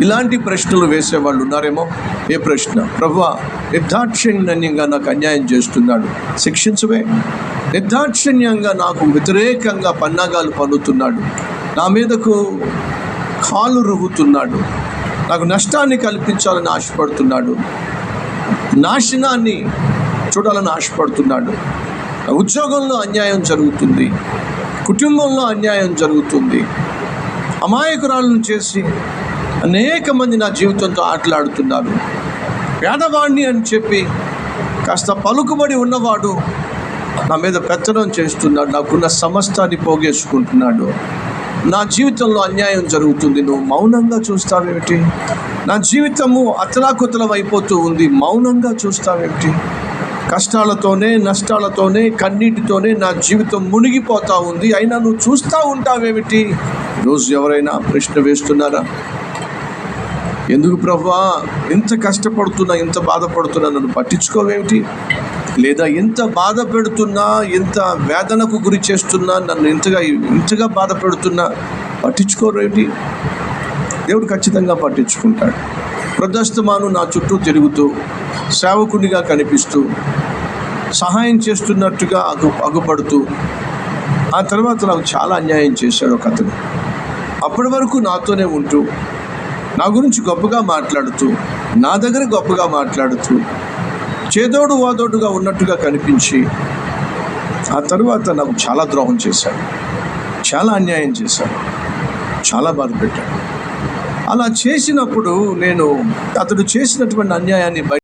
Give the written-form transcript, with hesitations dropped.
ఇలాంటి ప్రశ్నలు వేసేవాళ్ళు ఉన్నారేమో. ఏ ప్రశ్న? ప్రభువా, నిర్దాక్షిణ్యంగా నాకు అన్యాయం చేస్తున్నాడు, శిక్షించవే. నిర్దాక్షిణ్యంగా నాకు వ్యతిరేకంగా పన్నాగాలు పన్నుతున్నాడు, నా మీదకు కాలు రువ్వుతున్నాడు, నాకు నష్టాన్ని కల్పించాలని ఆశపడుతున్నాడు, నాశనాన్ని చూడాలని ఆశపడుతున్నాడు, ఉద్యోగంలో అన్యాయం జరుగుతుంది, కుటుంబంలో అన్యాయం జరుగుతుంది, అమాయకురాలను చేసి అనేక మంది నా జీవితంతో ఆటలాడుతున్నారు, పేదవాడిని అని చెప్పి కాస్త పలుకుబడి ఉన్నవాడు నా మీద పెత్తనం చేస్తున్నాడు, నాకున్న సమస్తాన్ని పోగేసుకుంటున్నాడు, నా జీవితంలో అన్యాయం జరుగుతుంది, నువ్వు మౌనంగా చూస్తావేమిటి? నా జీవితము అతలాకుతలం అయిపోతూ ఉంది, మౌనంగా చూస్తావేమిటి? కష్టాలతోనే, నష్టాలతోనే, కన్నీటితోనే నా జీవితం మునిగిపోతూ ఉంది, అయినా నువ్వు చూస్తూ ఉంటావేమిటి? ఈరోజు ఎవరైనా ప్రశ్న వేస్తున్నారా? ఎందుకు ప్రభువా ఇంత కష్టపడుతున్నా, ఇంత బాధపడుతున్నా, నన్ను పట్టించుకోవేమిటి? లేదా ఇంత బాధ పెడుతున్నా, ఇంత వేదనకు గురి చేస్తున్నా, నన్ను ఇంతగా బాధ పెడుతున్నా పట్టించుకోరేమిటి? దేవుడు ఖచ్చితంగా పట్టించుకుంటాడు. ప్రదస్తమాను నా చుట్టూ తిరుగుతూ సేవకునిగా కనిపిస్తూ సహాయం చేస్తున్నట్టుగా అగుపడుతూ ఆ తర్వాత నాకు చాలా అన్యాయం చేశాడు ఒక అతను. అప్పటి వరకు నాతోనే ఉంటూ నా గురించి గొప్పగా మాట్లాడుతూ, నా దగ్గర గొప్పగా మాట్లాడుతూ, చేదోడు వాదోడుగా ఉన్నట్టుగా కనిపించి ఆ తరువాత నాకు చాలా ద్రోహం చేశాడు, చాలా అన్యాయం చేశాడు, చాలా బాధ పెట్టాడు. అలా చేసినప్పుడు నేను అతడు చేసినటువంటి అన్యాయాన్ని